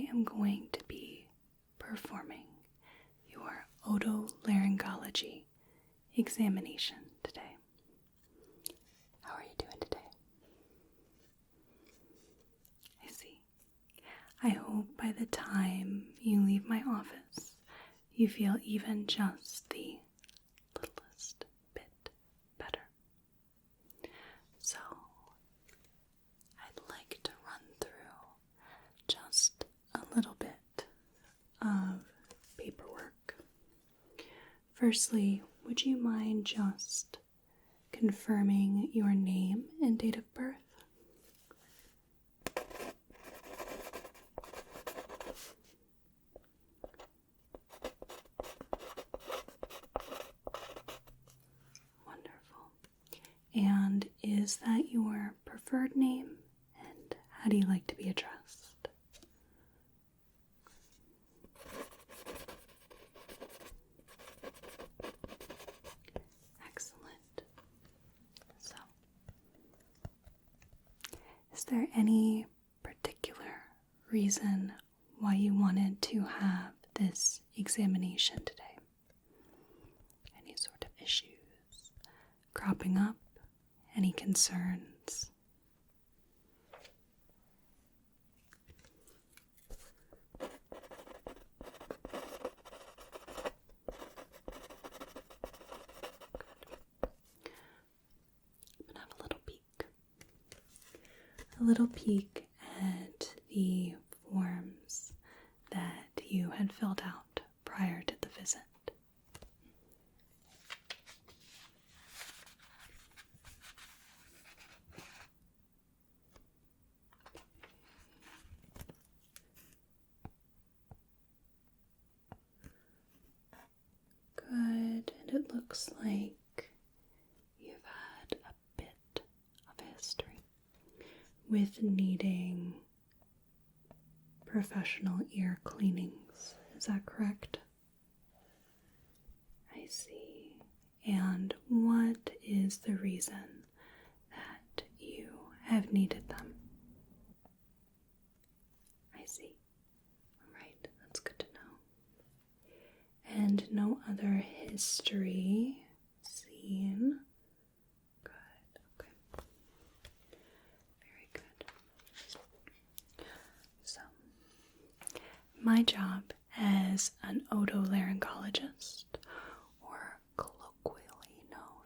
am going to be performing your otolaryngology examination today. How are you doing today? I see. I hope by the time you leave my office, you feel even just the littlest bit better. So, I'd like to run through just a little bit of paperwork. Firstly, would you mind just confirming your name and date of birth? Wonderful. And is that your preferred name? And how do you like to be addressed? Excellent. So, is there any particular reason why you wanted to have this examination today? Any sort of issues cropping up? Any concerns? Have a little peek at the forms that you had filled out prior to the visit. Good, and it looks like you've had a bit of history with needing professional ear cleanings. Is that correct? I see. And what is the reason that you have needed them? I see. Alright, that's good to know. And no other history seen. Good, okay. Very good. So, my job as an otolaryngologist, or colloquially known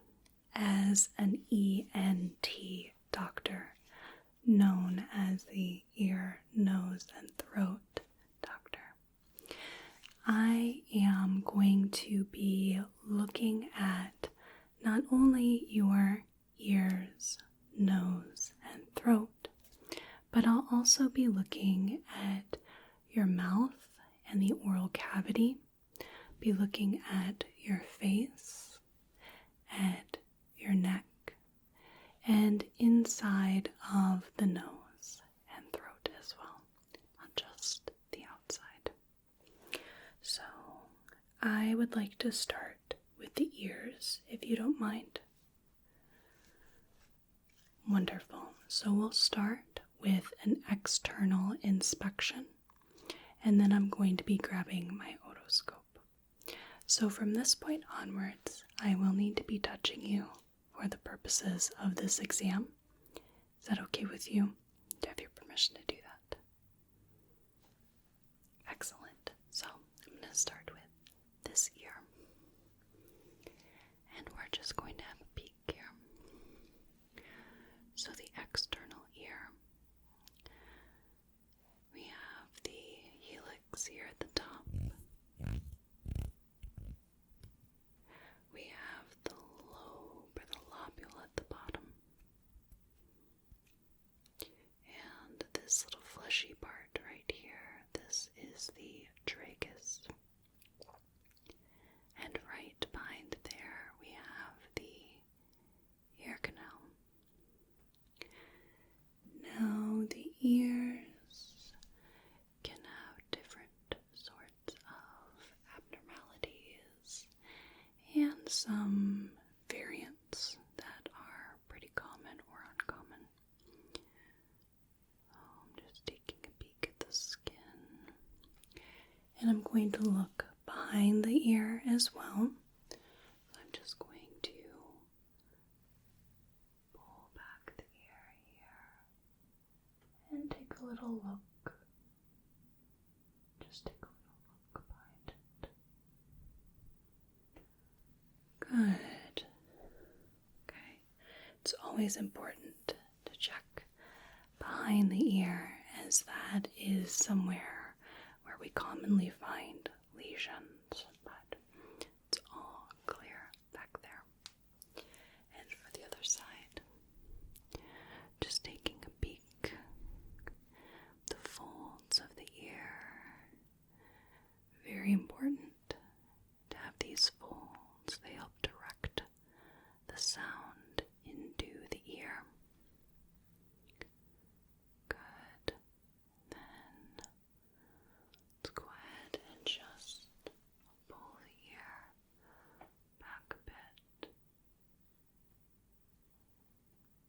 as an ENT doctor, known as the ear, nose, and throat doctor, I am going to be looking at not only your ears, nose, and throat, but I'll also be looking at your mouth and the oral cavity, be looking at your face, at your neck, and inside of the nose and throat as well, not just the outside. So, I would like to start with the ears, if you don't mind. Wonderful. So we'll start with an external inspection, and then I'm going to be grabbing my otoscope. So from this point onwards, I will need to be touching you for the purposes of this exam. Is that okay with you? Do I have your permission to do that? Excellent. So I'm going to start with this ear. And we're just going to have a peek here. So the external ear, we have the helix here at the top. We have the lobe or the lobule at the bottom. And this little fleshy part right here, this is the tragus. And right behind there we have the ear canal. Now the ears can have different sorts of abnormalities and some variants that are pretty common or uncommon. I'm just taking a peek at the skin. And I'm going to look behind the ear as well. I'm just going to pull back the ear here and take a little look. Just take a little look behind it. Good. Okay. It's always important to check behind the ear, as that is somewhere where we commonly find lesions, but it's all clear back there. And for the other side, just taking a peek, the folds of the ear. Very important to have these folds. They help direct the sound into the ear. Good. Then let's go ahead and just pull the ear back a bit.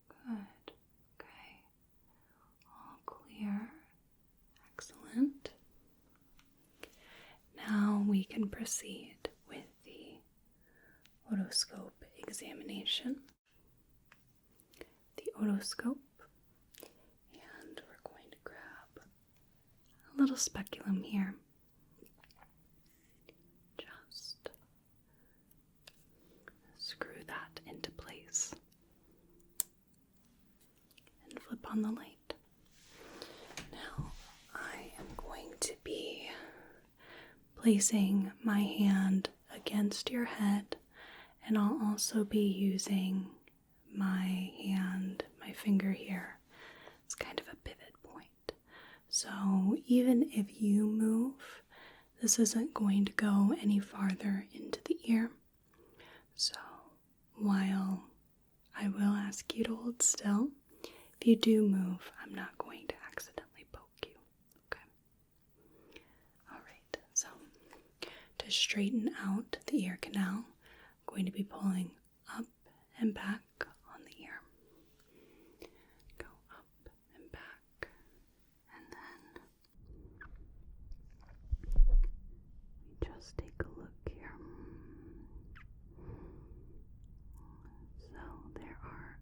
Good. Okay. All clear. Excellent. Now we can proceed with the otoscope examination. The otoscope, and we're going to grab a little speculum here. Just screw that into place and flip on the light. Now I am going to be placing my hand against your head, and I'll also be using my finger here. It's kind of a pivot point. So even if you move, this isn't going to go any farther into the ear. So while I will ask you to hold still, if you do move, I'm not going to accidentally poke you. Okay. Alright, so to straighten out the ear canal, I'm going to be pulling up and back on the ear. Go up and back, and then we just take a look here. So there are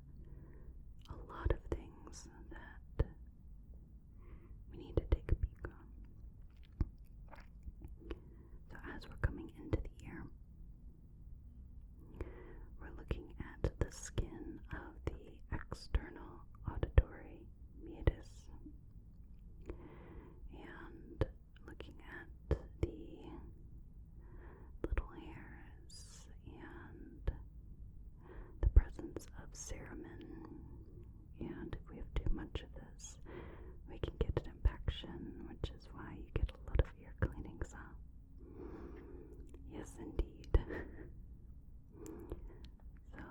a lot of things that we need to take a peek on. So as we're coming into the ear, we're looking at the skin of the external auditory meatus and looking at the little hairs and the presence of cerumen. And if we have too much of this, we can get an impaction, which is why you get a lot of ear cleanings, huh? Yes, indeed. So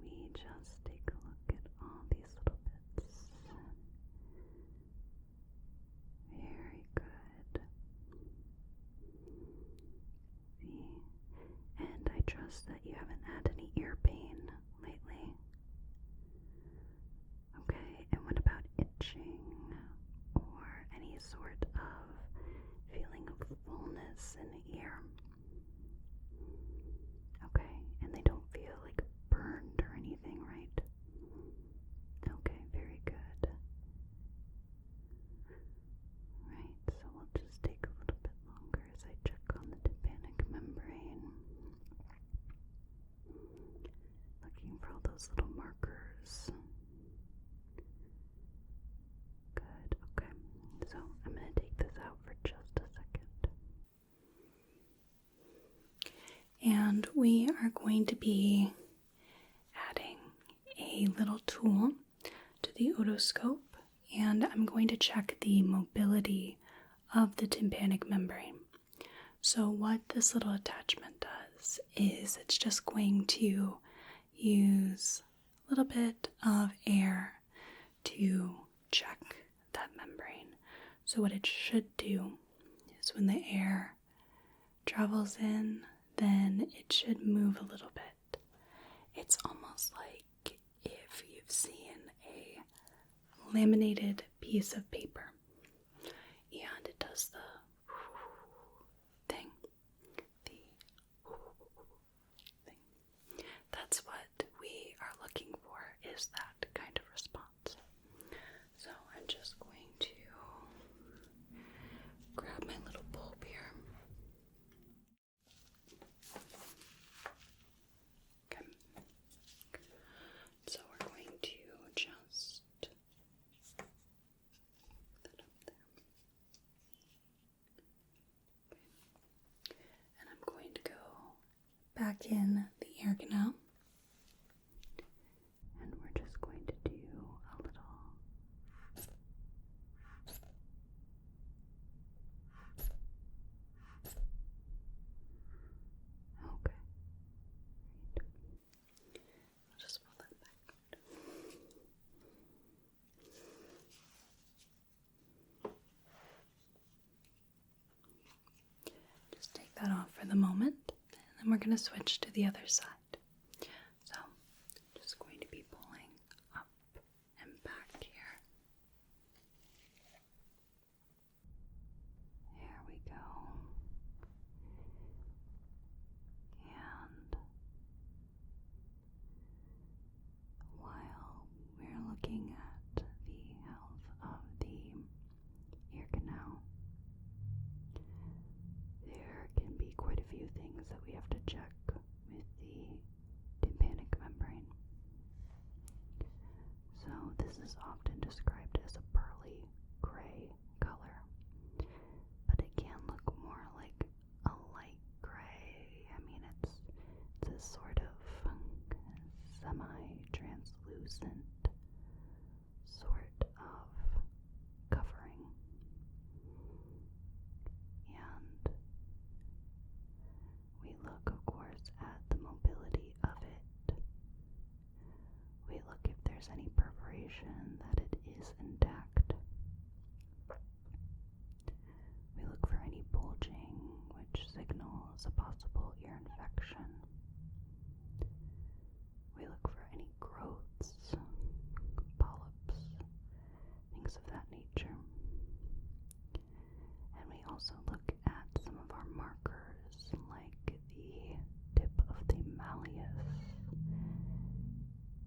we just take a look at all these little bits. Very good. See? And I trust that you haven't had any ear pain lately. Okay, and what about itching or any sort of feeling of fullness in the ear? Okay, and they don't feel like burned or anything, right? Okay, very good. Right, so we'll just take a little bit longer as I check on the tympanic membrane. Looking for all those little markers. Good, okay. So I'm going to take this out for just a second. And we are going to be adding a little tool to the otoscope, and I'm going to check the mobility of the tympanic membrane. So what this little attachment does is it's just going to use a little bit of air to check that membrane. So what it should do is when the air travels in, then it should move a little bit. It's almost like if you've seen a laminated piece of paper and it does produce that kind of response. So I'm just going to grab my little bulb here. Okay. So we're going to just put that up there. Okay. And I'm going to go back in the ear canal. And we're just going to do a little okay. I'll just pull that back. Just take that off for the moment, and then we're going to switch to the other side. So, just going to be pulling up and back here. There we go. And while we're looking at the health of the ear canal, there can be quite a few things that we have to check with the tympanic membrane. So this is often described as a pearly gray color, but it can look more like a light gray. I mean, it's a sort of semi-translucent sort of covering. And we look, of course, at the mobility of it. We look if there's any perforation, that it is intact. We look for any bulging, which signals a possible ear infection. We look for any growths, polyps, things of that nature. And we also look at some of our markers, like the tip of the malleus.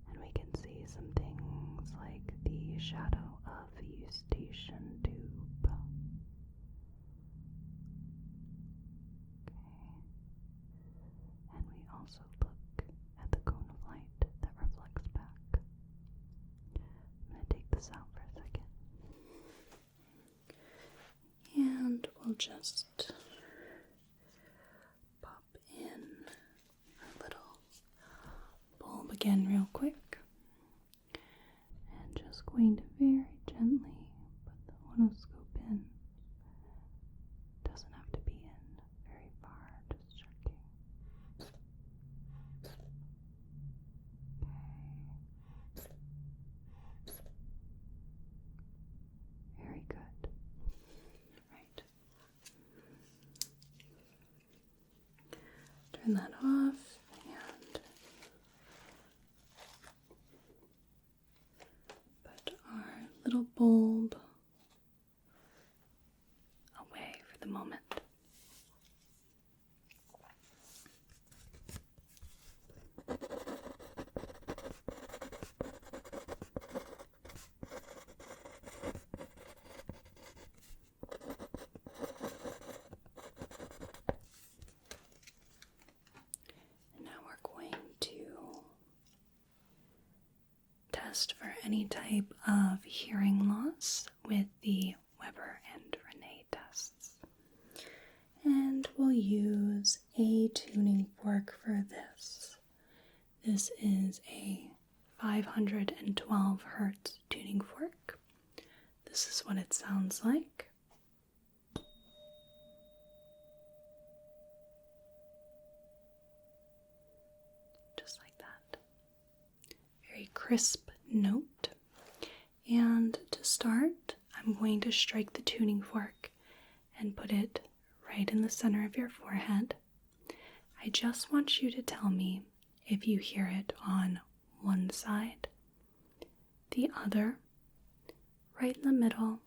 And we can see some things like the shadow of the eustachian tube. Okay. And we also look at the cone of light that reflects back. I'm going to take this out for a second. And we'll just pop in our little bulb again real quick. And just going to very gently put the otoscope in. Doesn't have to be in very far, just checking. Okay. Very good. Right. Turn that off and put our little bulb away for the moment. And now we're going to test for any type of hearing loss with the Weber and Rinne tests. And we'll use a tuning fork for this. This is a 512 hertz tuning fork. This is what it sounds like. Just like that. Very crisp note. And to start, I'm going to strike the tuning fork and put it right in the center of your forehead. I just want you to tell me if you hear it on one side, the other, right in the middle,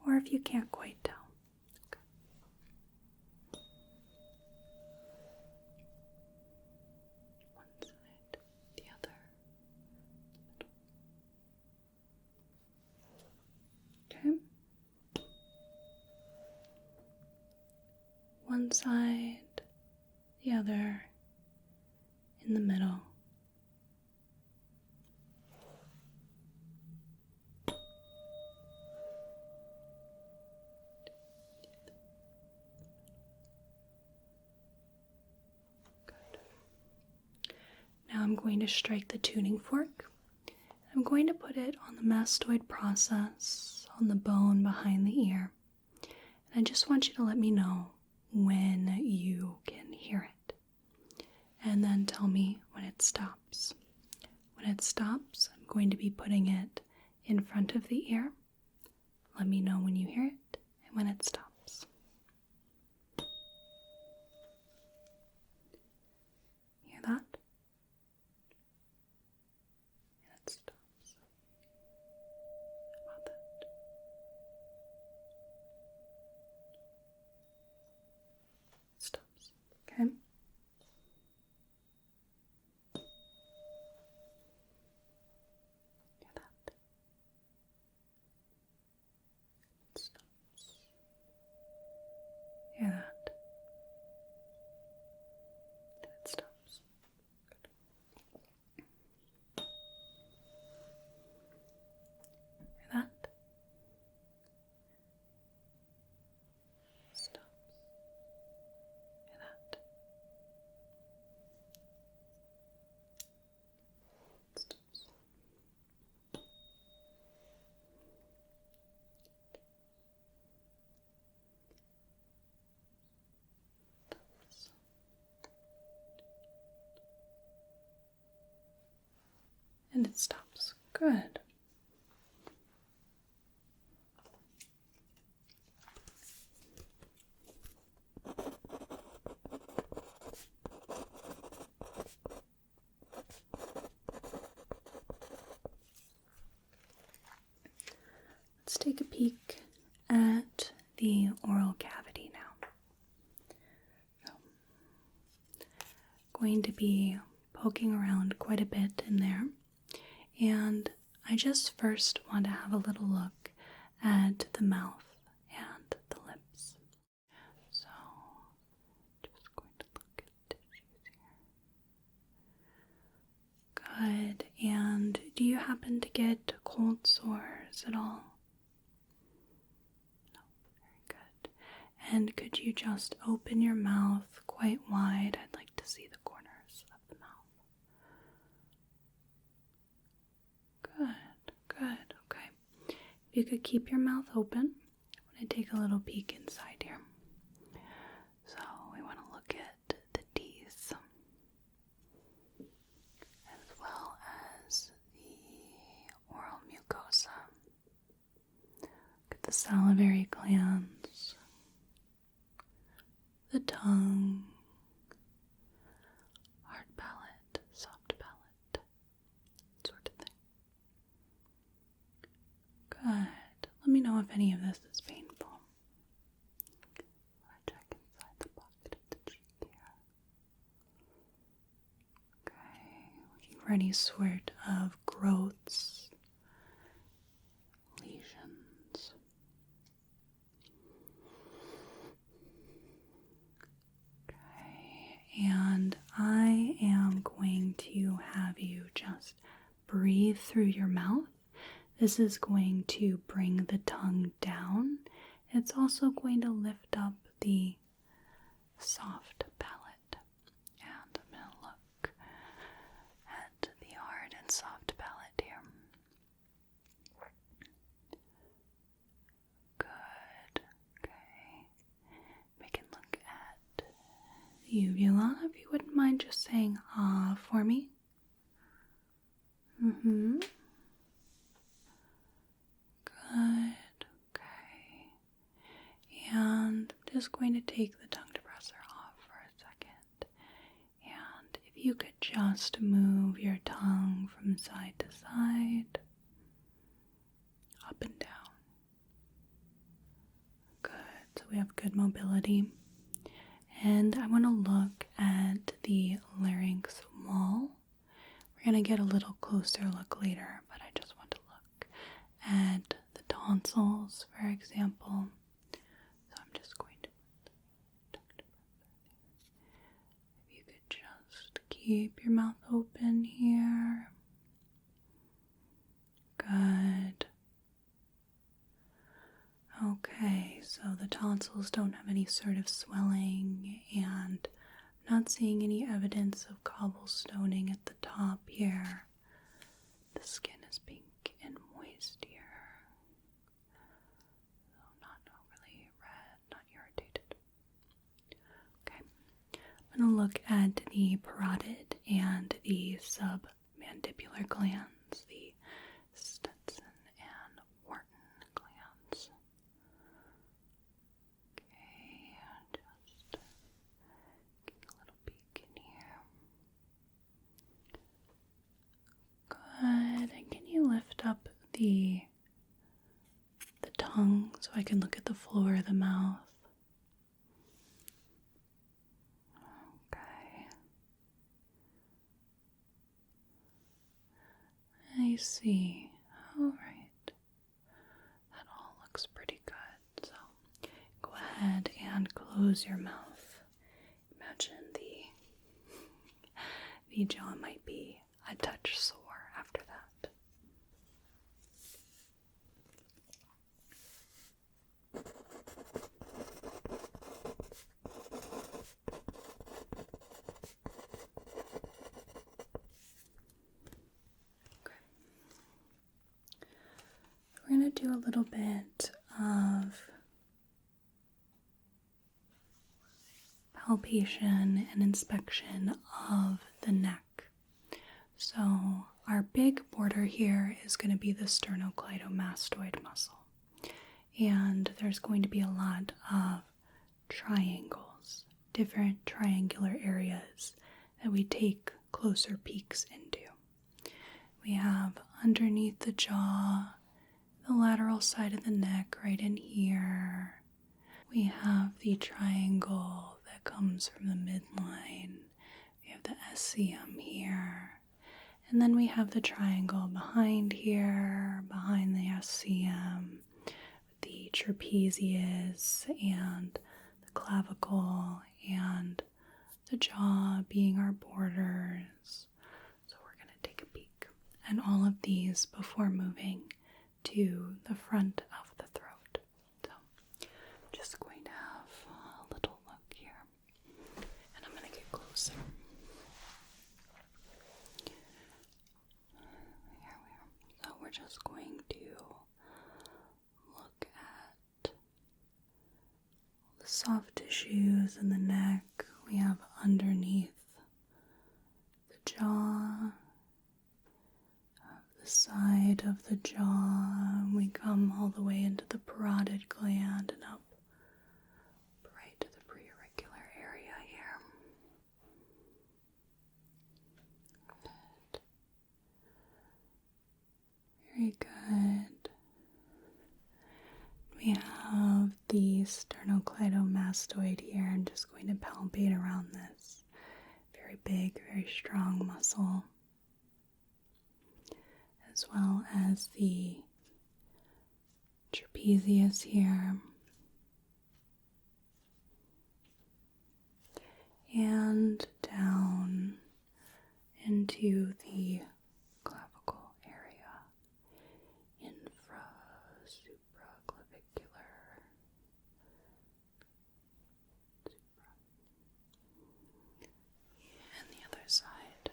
or if you can't quite tell. Okay. One side, the other, middle. one side, the other, in the middle. Good. Now I'm going to strike the tuning fork. I'm going to put it on the mastoid process on the bone behind the ear. And I just want you to let me know when you can hear it. And then tell me when it stops. When it stops, I'm going to be putting it in front of the ear. Let me know when you hear it and when it stops. Hear that? And it stops. How about that? It stops. Okay? Hear that? It stops. Hear that? It stops. Good. Hear that? Stops. Hear that? Stops. Stops. And it stops. Good. Let's take a peek at the oral cavity now. So, going to be poking around quite a bit in there, and I just first want to have a little look at the mouth and the lips. So, just going to look at tissues here. Good. And do you happen to get cold sores at all? No. Very good. And could you just open your mouth quite wide? I'd like to see the corners of the mouth. Good, good, okay. If you could keep your mouth open, I'm going to take a little peek inside here. So we want to look at the teeth, as well as the oral mucosa. Look at the salivary glands, the tongue, hard palate, soft palate, sort of thing. Good. Let me know if any of this is painful. I'll check inside the pocket of the cheek here. Okay, looking for any sort of growths, lesions. Okay, and I am going to have you just breathe through your mouth. This is going to bring the tongue down. It's also going to lift up the soft palate. And I'm going to look at the hard and soft palate here. Good. Okay. We can look at the uvula. If you wouldn't mind just saying ah for me. Good, okay. And I'm just going to take the tongue depressor off for a second. And if you could just move your tongue from side to side, up and down. Good, so we have good mobility. And I want to look at the larynx wall. We're going to get a little closer look later, but I just want to look at the tonsils, for example. So I'm just going to put the tongue keep your mouth open here. Good. Okay, so the tonsils don't have any sort of swelling, and I'm not seeing any evidence of cobblestoning at the top here. The skin is pink and moist here. So not overly red, not irritated. Okay, I'm going to look at the parotid and the submandibular glands, the Stetson and Wharton glands. Okay, just getting a little peek in here. Good, and can you lift up the tongue so I can look at the floor of the mouth? Okay. I see. All right. That all looks pretty good. So go ahead and close your mouth. Imagine the jaw might be a touch sore after that. We're going to do a little bit of palpation and inspection of the neck. So our big border here is going to be the sternocleidomastoid muscle. And there's going to be a lot of triangles, different triangular areas that we take closer peeks into. We have underneath the jaw, the lateral side of the neck right in here. We have the triangle that comes from the midline. We have the SCM here. And then we have the triangle behind here, behind the SCM, the trapezius and the clavicle and the jaw being our borders. So we're going to take a peek at all of these before moving to the front of the throat. So I'm just going to have a little look here, and I'm going to get closer. Here we are. So we're just going to look at the soft tissues in the neck. We have underneath the jaw, the side of the jaw. We come all the way into the parotid gland and up right to the preauricular area here. Good. Very good. We have the sternocleidomastoid here. I'm just going to palpate around this very big, very strong muscle, as well as the trapezius here, and down into the clavicle area, supraclavicular, and the other side.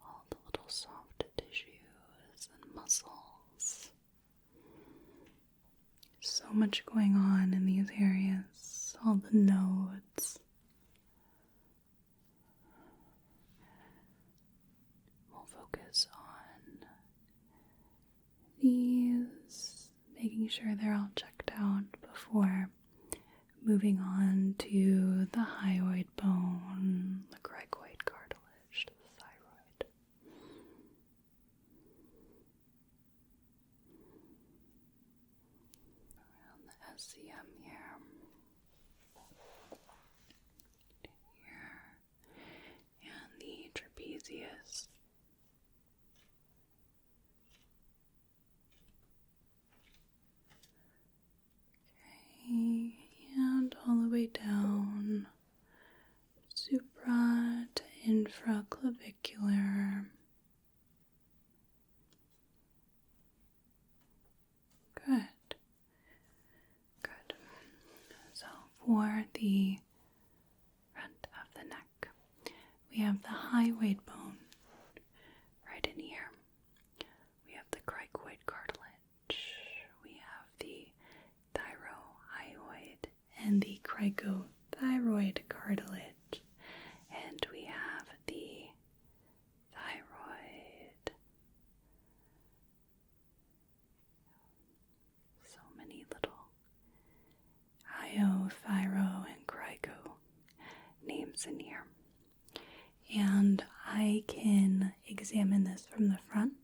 All the little soft tissues and muscles. So much going on in these areas, all the nodes. We'll focus on these, making sure they're all checked out before moving on to the hyoid bone, the cricoid cartilage, the thyroid. Around the SCM here. And the trapezius. Okay, and all the way down infraclavicular. Good. Good. So for the front of the neck, we have the hyoid bone right in here. We have the cricoid cartilage. We have the thyrohyoid and the cricothyroid cartilage. And we have the thyroid. So many little hyo, thyro, and crico names in here. And I can examine this from the front.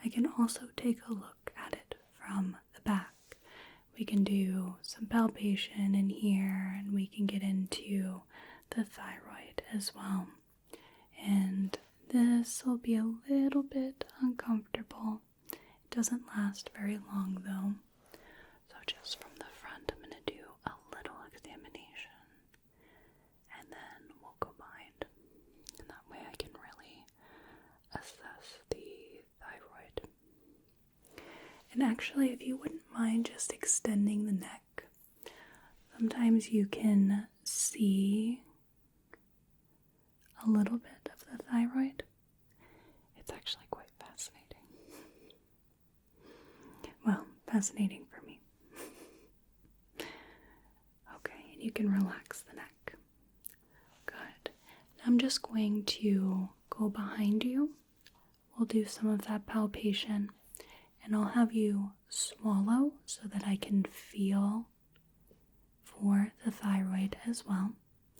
I can also take a look at it from the back. We can do some palpation in here, and we can get into the thyroid as well. And this will be a little bit uncomfortable. It doesn't last very long though. So just from the front, I'm going to do a little examination, and then we'll go behind. And that way I can really assess the thyroid. And actually, if you wouldn't mind just extending the neck, sometimes you can see a little bit of the thyroid. It's actually quite fascinating. Well, fascinating for me. Okay, and you can relax the neck. Good. Now I'm just going to go behind you. We'll do some of that palpation, and I'll have you swallow so that I can feel for the thyroid as well.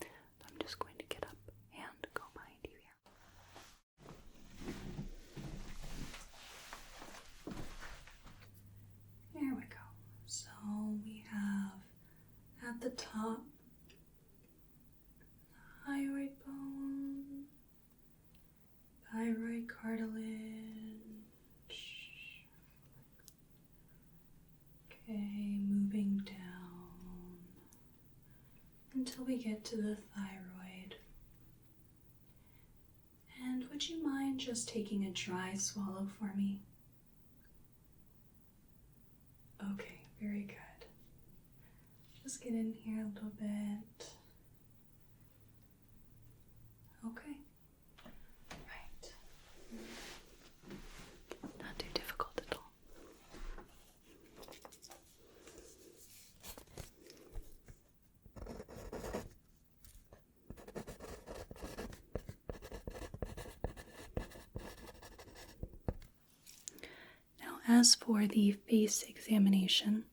I'm just going to get up and go behind you here. There we go. So we have at the top thyroid bone, thyroid cartilage. Okay, moving down until we get to the thyroid. And would you mind just taking a dry swallow for me? Okay, very good. Just get in here a little bit. Okay. Right. Not too difficult at all. As for the face examination,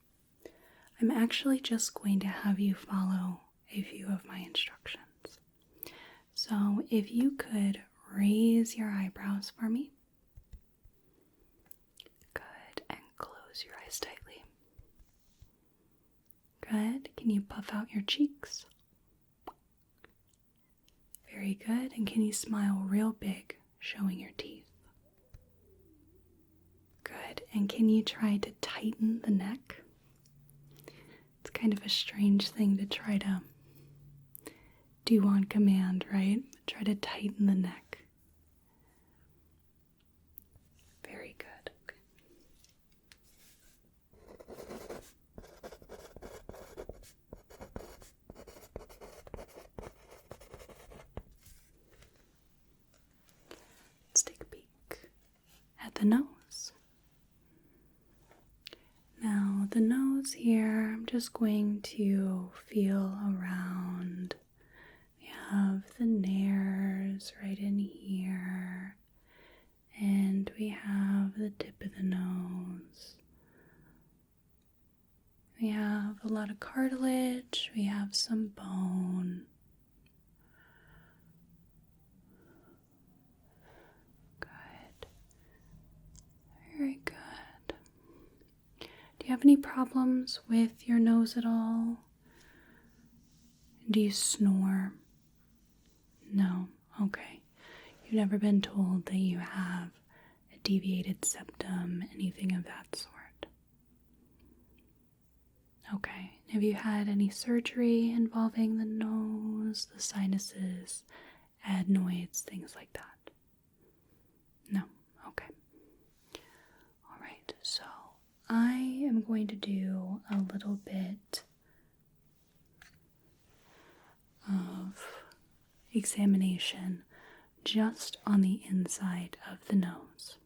I'm actually just going to have you follow a few of my instructions. So if you could raise your eyebrows for me. Good, and close your eyes tightly. Good, can you puff out your cheeks? Very good, and can you smile real big, showing your teeth? Good, and can you try to tighten the neck? It's kind of a strange thing to try to do on command, right? Try to tighten the neck. Very good. Okay. Let's take a peek at the nose. Now, the nose here, I'm just going to feel around. We have the nares right in here, and we have the tip of the nose. We have a lot of cartilage, we have some bone. Good. Very good. Do you have any problems with your nose at all? Do you snore? No? Okay. You've never been told that you have a deviated septum, anything of that sort? Okay. Have you had any surgery involving the nose, the sinuses, adenoids, things like that? No? Okay. Alright, so I am going to do a little bit of examination just on the inside of the nose.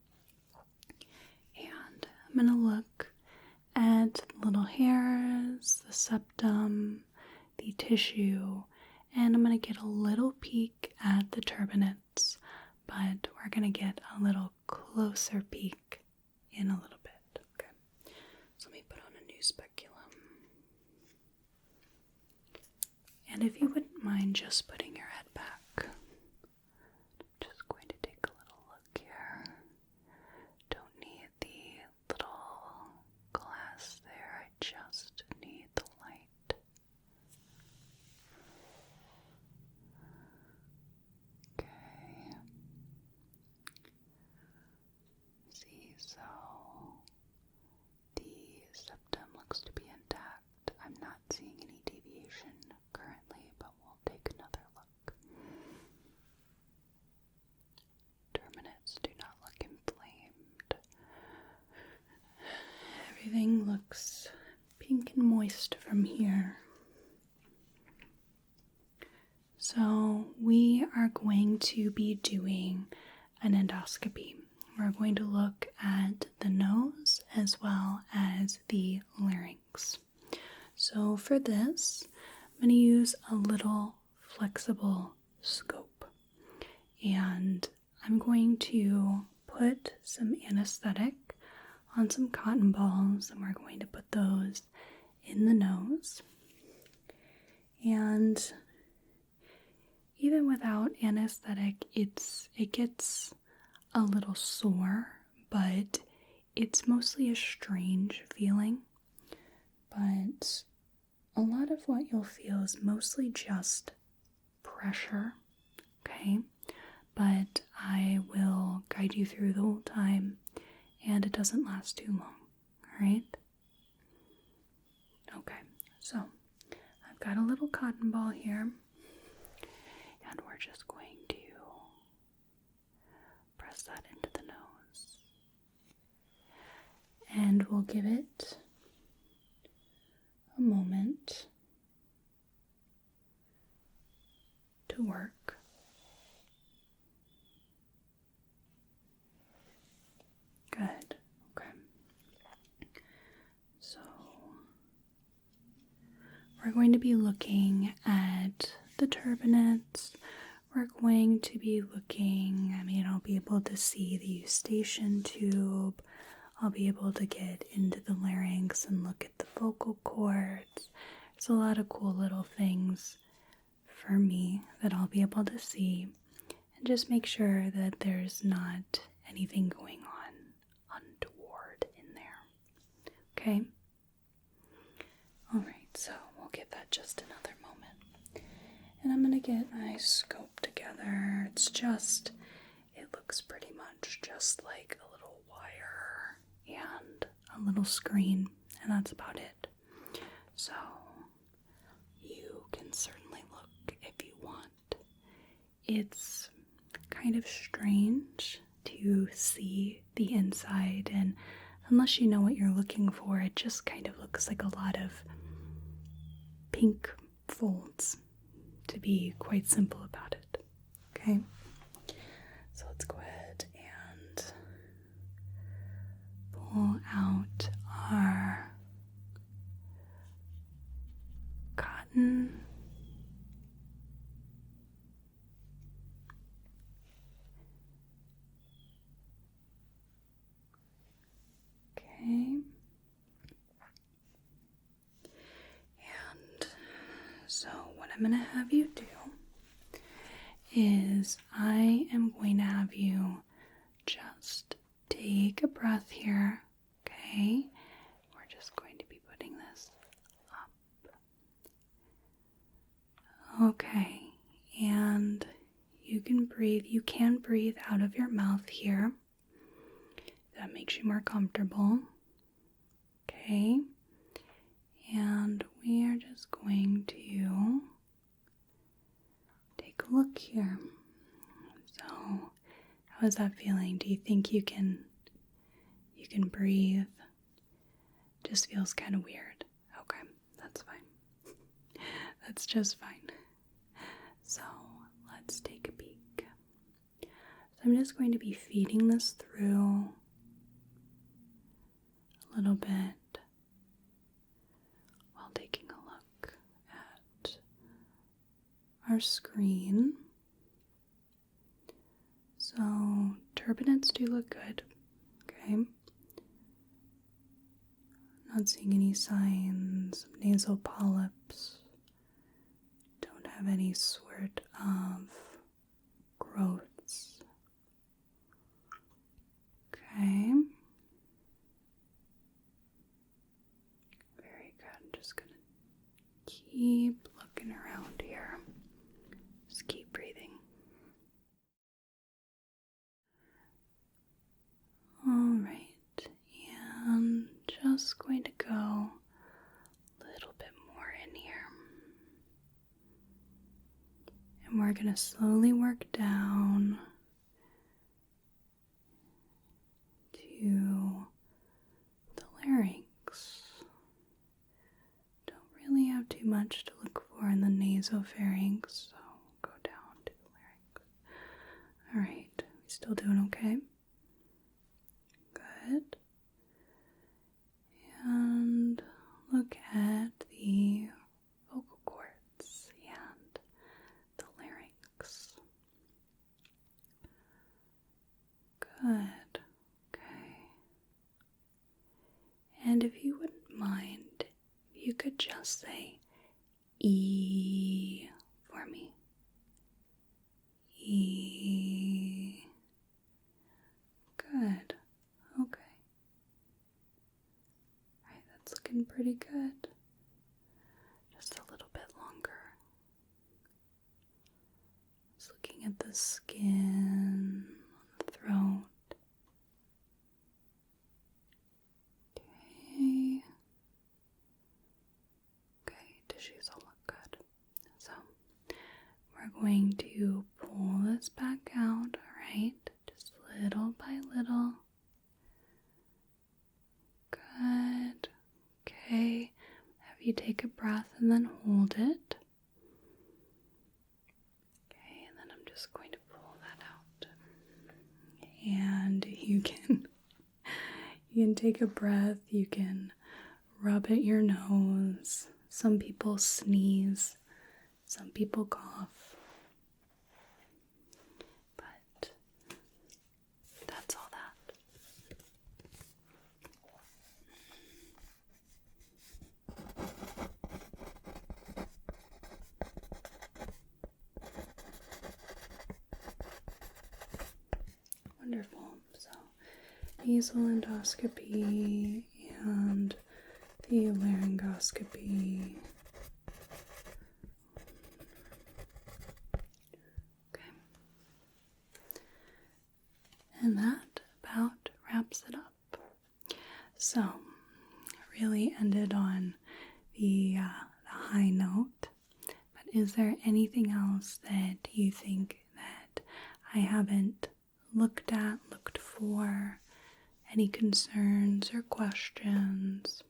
And I'm going to look at little hairs, the septum, the tissue, and I'm going to get a little peek at the turbinates, but we're going to get a little closer peek in a little bit. Okay, so let me put on a new speculum. And if you wouldn't mind just putting your head back, just going to take a little look here. Don't need the little glass there, I just need the light. Okay. See, so the septum looks to be intact. I'm not seeing any deviation currently, but we'll take another look. Turbinates do not look inflamed. Everything looks pink and moist from here. So we are going to be doing an endoscopy. We're going to look at the nose as well as the larynx. So for this, I'm going to use a little flexible scope. And I'm going to put some anesthetic on some cotton balls, and we're going to put those in the nose. And even without anesthetic, it gets a little sore, but it's mostly a strange feeling. But a lot of what you'll feel is mostly just pressure, okay? But I will guide you through the whole time, and it doesn't last too long, alright? Okay, so I've got a little cotton ball here, and we're just going to press that into the nose. And we'll give it a moment to work. Good. Okay. So we're going to be looking at the turbinates. We're going to be looking, I'll be able to see the eustachian tube. I'll be able to get into the larynx and look at the vocal cords. There's a lot of cool little things for me that I'll be able to see, and just make sure that there's not anything going on untoward in there. Okay? Alright, so we'll give that just another moment. And I'm going to get my scope together. It looks pretty much just like a little wire and a little screen, and that's about it. So you can certainly look if you want. It's kind of strange to see the inside, and unless you know what you're looking for, it just kind of looks like a lot of pink folds, to be quite simple about it. Okay, so let's go ahead and pull out our cotton. Okay. And so what I'm going to have you do is I am going to have you just take a breath here, okay? We're just going to be putting this up. Okay, and you can breathe out of your mouth here. That makes you more comfortable. Okay, and we are just going to take a look here. How is that feeling? Do you think you can breathe? Just feels kind of weird. Okay, that's fine. That's just fine. So let's take a peek. So I'm just going to be feeding this through a little bit while taking a look at our screen. So turbinates do look good. Okay. Not seeing any signs of nasal polyps. Don't have any sort of growths. Okay. Very good. I'm just going to keep looking around here. Just keep breathing. All right. And just going to go a little bit more in here. And we're going to slowly work down to the larynx. Don't really have too much to look for in the nasopharynx, so go down to the larynx. All right, we still doing okay? Good. And look at the vocal cords and the larynx. Good. Okay. And if you wouldn't mind, if you could just say E for me. E. Good. Okay. Alright, that's looking pretty good. Just a little bit longer. Just looking at the skin on the throat. Okay. Okay, tissues all look good. So, we're going to pull this back out, alright? Just little by little. Good. Okay. Have you take a breath and then hold it. Okay, and then I'm just going to pull that out. And you can take a breath, you can rub at your nose. Some people sneeze, some people cough. But that's all that. Wonderful. So, nasal endoscopy and the laryngoscopy. Okay. And that about wraps it up. So, really ended on the high note. But is there anything else that you think that I haven't looked for? Any concerns or questions?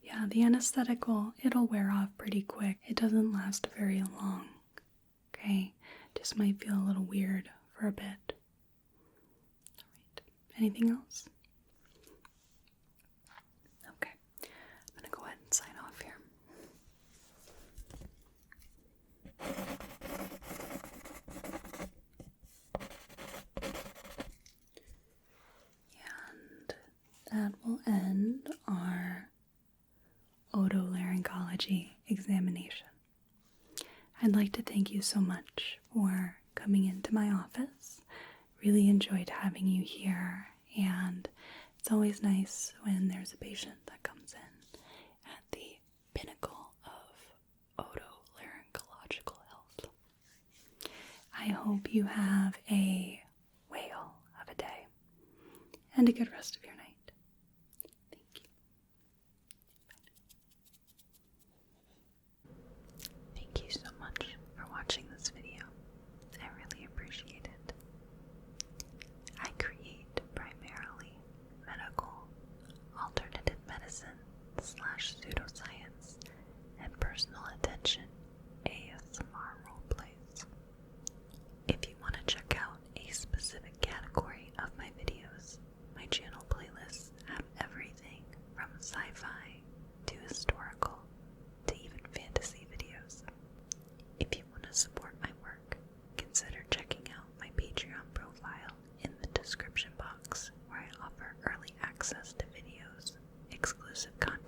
Yeah, the anesthetic it'll wear off pretty quick. It doesn't last very long. Okay, just might feel a little weird for a bit. Alright, anything else? Okay, I'm gonna go ahead and sign off here. And that will end our otolaryngology examination. I'd like to thank you so much for coming into my office. Really enjoyed having you here, and it's always nice when there's a patient that comes in at the pinnacle of otolaryngological health. I hope you have a whale of a day and a good rest of your night. Thank you. Thank you so much for watching this video. I really appreciate it. access to videos, exclusive content,